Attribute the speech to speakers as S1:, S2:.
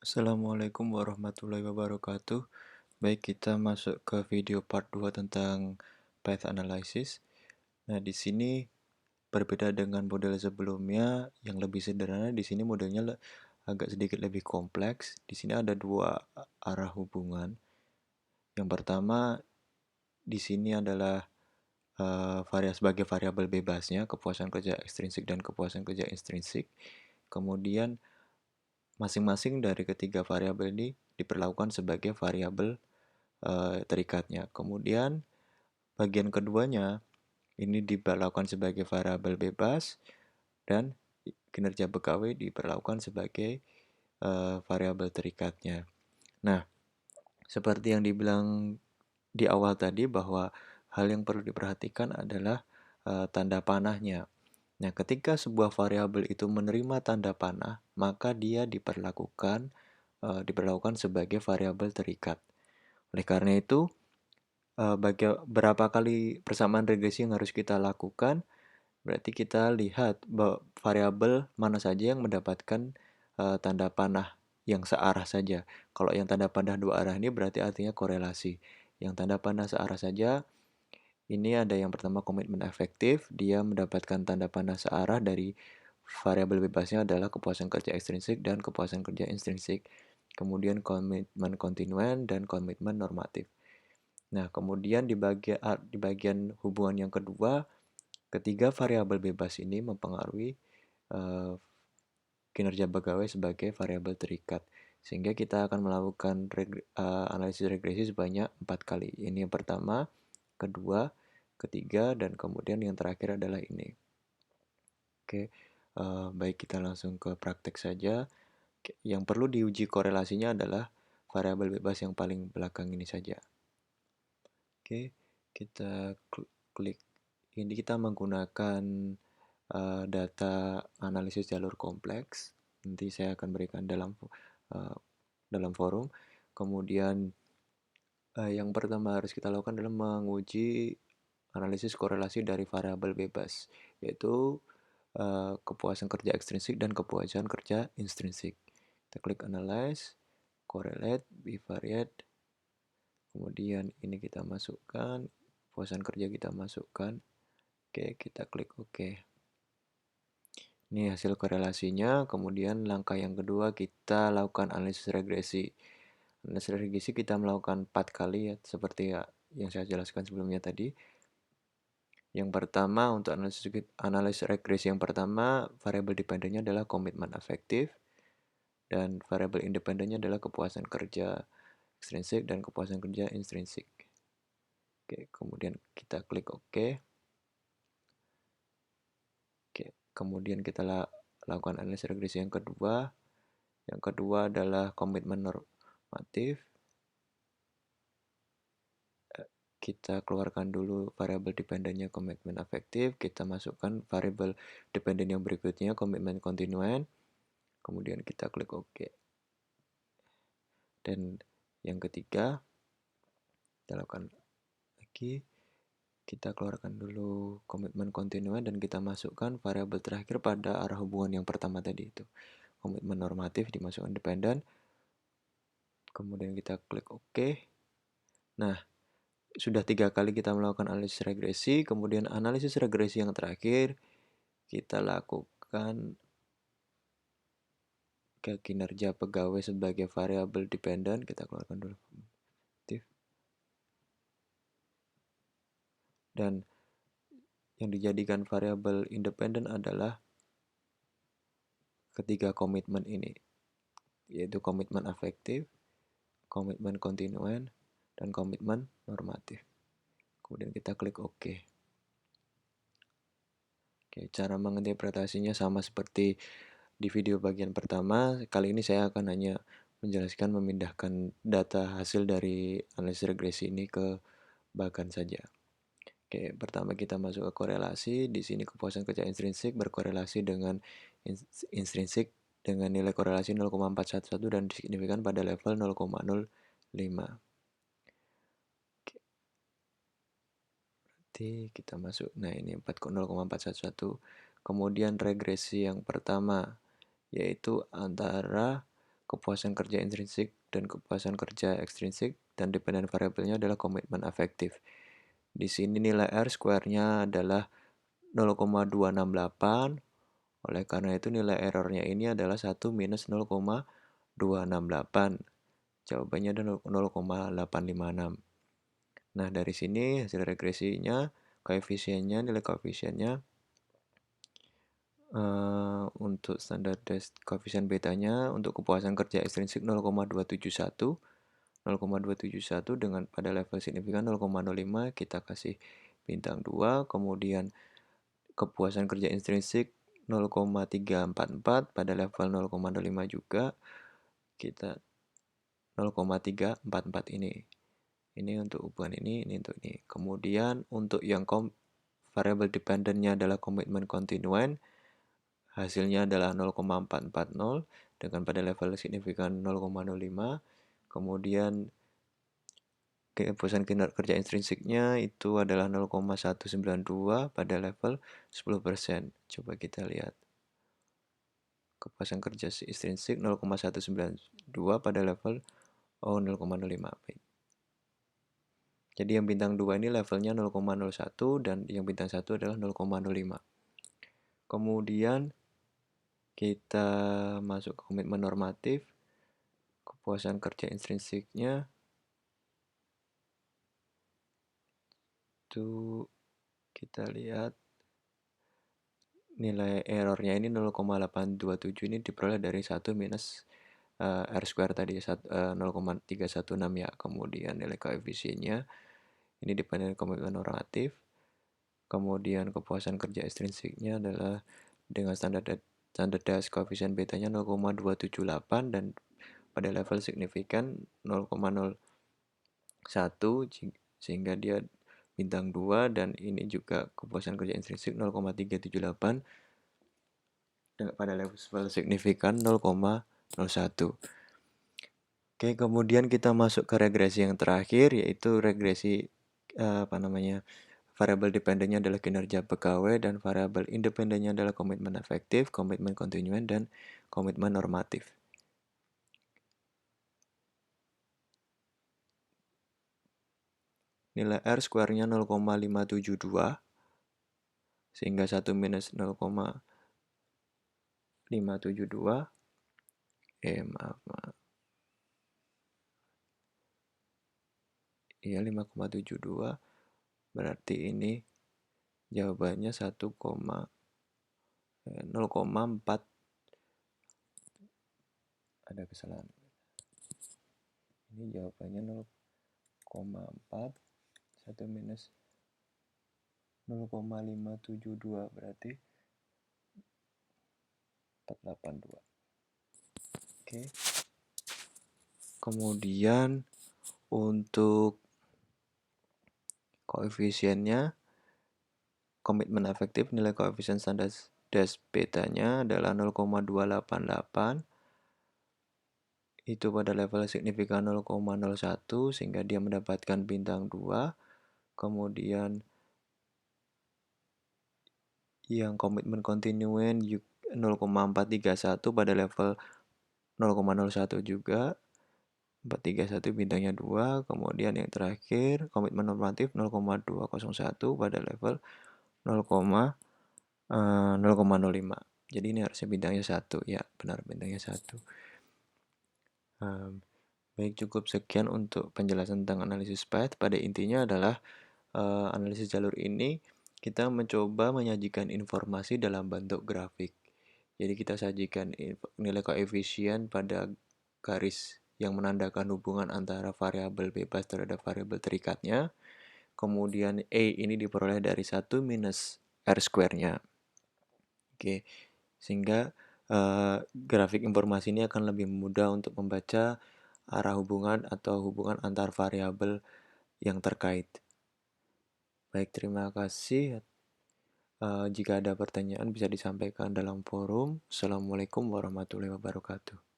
S1: Assalamualaikum warahmatullahi wabarakatuh. Baik, kita masuk ke video part 2 tentang path analysis. Nah, di sini berbeda dengan model sebelumnya yang lebih sederhana, di sini modelnya agak sedikit lebih kompleks. Di sini ada dua arah hubungan. Yang pertama, di sini adalah sebagai variabel bebasnya, kepuasan kerja ekstrinsik dan kepuasan kerja intrinsik. Kemudian masing-masing dari ketiga variabel ini diperlakukan sebagai variabel terikatnya. Kemudian bagian keduanya ini diperlakukan sebagai variabel bebas dan kinerja pegawai diperlakukan sebagai variabel terikatnya. Nah, seperti yang dibilang di awal tadi bahwa hal yang perlu diperhatikan adalah tanda panahnya. Nah, ketika sebuah variabel itu menerima tanda panah, maka dia diperlakukan sebagai variabel terikat. Oleh karena itu, berapa kali persamaan regresi yang harus kita lakukan, berarti kita lihat variabel mana saja yang mendapatkan tanda panah yang searah saja. Kalau yang tanda panah dua arah ini berarti artinya korelasi. Yang tanda panah searah saja, ini ada yang pertama komitmen efektif, dia mendapatkan tanda panah searah dari variabel bebasnya adalah kepuasan kerja ekstrinsik dan kepuasan kerja intrinsik. Kemudian komitmen kontinuen dan komitmen normatif. Nah, kemudian di bagian hubungan yang kedua, ketiga variabel bebas ini mempengaruhi uh, kinerja pegawai sebagai variabel terikat. Sehingga kita akan melakukan analisis regresi sebanyak 4 kali. Ini yang pertama, kedua, ketiga, dan kemudian yang terakhir adalah ini. Oke, baik, kita langsung ke praktek saja. Yang perlu diuji korelasinya adalah variabel bebas yang paling belakang ini saja. Oke, kita klik. Ini kita menggunakan data analisis jalur kompleks. Nanti saya akan berikan dalam forum. Kemudian yang pertama harus kita lakukan adalah menguji analisis korelasi dari variabel bebas, yaitu kepuasan kerja ekstrinsik dan kepuasan kerja intrinsik. Kita klik analyze, correlate, bivariate. Kemudian ini kita masukkan, kepuasan kerja kita masukkan. Oke, kita klik OK. Ini hasil korelasinya. Kemudian langkah yang kedua kita lakukan analisis regresi. Analisis regresi kita melakukan 4 kali ya, seperti yang saya jelaskan sebelumnya tadi. Yang pertama, untuk analisis regresi yang pertama, variabel dependennya adalah komitmen efektif. Dan variabel independennya adalah kepuasan kerja ekstrinsik dan kepuasan kerja intrinsik. Oke, kemudian kita klik OK. Oke, kemudian kita lakukan analisis regresi yang kedua. Yang kedua adalah komitmen normatif. Kita keluarkan dulu variabel dependennya komitmen efektif. Kita masukkan variabel dependen yang berikutnya komitmen kontinuen. Kemudian kita klik OK. Dan yang ketiga, kita lakukan lagi. Kita keluarkan dulu komitmen kontinuen dan kita masukkan variabel terakhir pada arah hubungan yang pertama tadi itu. Komitmen normatif dimasukkan dependen. Kemudian kita klik OK. Nah, sudah 3 kali kita melakukan analisis regresi. Kemudian analisis regresi yang terakhir, kita lakukan ke kinerja pegawai sebagai variabel dependen. Kita keluarkan dulu. Dan yang dijadikan variabel independen adalah ketiga komitmen ini, yaitu komitmen efektif, komitmen kontinuen, dan komitmen normatif. Kemudian kita klik OK. Oke, cara menginterpretasinya sama seperti di video bagian pertama. Kali ini saya akan hanya menjelaskan memindahkan data hasil dari analisis regresi ini ke bagan saja. Oke, pertama kita masuk ke korelasi. Di sini kepuasan kerja intrinsik berkorelasi dengan intrinsik dengan nilai korelasi 0,411 dan signifikan pada level 0,05. Oke. Berarti kita masuk. Nah, ini 0,411. Kemudian regresi yang pertama yaitu antara kepuasan kerja intrinsik dan kepuasan kerja ekstrinsik, dan dependent variabelnya adalah komitmen afektif. Di sini nilai R square-nya adalah 0,268, oleh karena itu nilai errornya ini adalah 1 minus 0,268. Jawabannya adalah 0,856. Nah, dari sini hasil regresinya, nilai koefisiennya untuk standardized koefisien betanya untuk kepuasan kerja ekstrinsik 0,271, 0,271 dengan pada level signifikan 0,05 kita kasih bintang 2, kemudian kepuasan kerja intrinsik 0,344 pada level 0,05 juga kita 0,344 ini. Ini untuk hubungan ini untuk ini. Kemudian untuk yang variable dependentnya adalah komitmen kontinuen, hasilnya adalah 0,440 dengan pada level signifikan 0,05. Kemudian kepuasan kerja intrinsiknya itu adalah 0,192 pada level 10%. Coba kita lihat. Kepuasan kerja intrinsik 0,192 pada level 0,05. Baik. Jadi yang bintang 2 ini levelnya 0,01 dan yang bintang 1 adalah 0,05. Kemudian kita masuk ke komitmen normatif. Kepuasan kerja intrinsiknya itu kita lihat nilai errornya ini 0,827 ini diperoleh dari 1 minus R square tadi 0,316 ya. Kemudian nilai koefisiennya ini dependen komitmen normatif. Kemudian kepuasan kerja ekstrinsiknya adalah dengan standardized koefisien betanya 0,278 dan pada level signifikan 0,01 sehingga dia bintang 2 dan ini juga kepuasan kerja intrinsik 0,378 pada level signifikan 0,01. Oke, kemudian kita masuk ke regresi yang terakhir yaitu regresi variabel dependennya adalah kinerja pegawai dan variabel independennya adalah komitmen efektif, komitmen kontinuen, dan komitmen normatif. Nilai R square-nya 0,572 sehingga 1 minus 0,572 maaf. Iya 5,72 berarti ini jawabannya 0,4 ada kesalahan. Ini jawabannya 0,4 1 minus 0,572 berarti 482. Oke. Kemudian untuk koefisiennya komitmen efektif nilai koefisien standar betanya adalah 0,288 itu pada level signifikan 0,01 sehingga dia mendapatkan bintang 2. Kemudian yang komitmen kontinuen 0,431 pada level 0,01 juga 431 bintangnya 2. Kemudian yang terakhir komitmen normatif 0,201 pada level 0,05. Jadi ini harusnya bintangnya 1 ya, benar bintangnya 1. Baik, cukup sekian untuk penjelasan tentang analisis path. Pada intinya adalah analisis jalur ini kita mencoba menyajikan informasi dalam bentuk grafik. Jadi kita sajikan nilai koefisien pada garis yang menandakan hubungan antara variabel bebas terhadap variabel terikatnya. Kemudian E ini diperoleh dari 1 minus R square-nya. Oke, sehingga grafik informasi ini akan lebih mudah untuk membaca arah hubungan atau hubungan antar variabel yang terkait. Baik, terima kasih. Jika ada pertanyaan bisa disampaikan dalam forum. Assalamualaikum warahmatullahi wabarakatuh.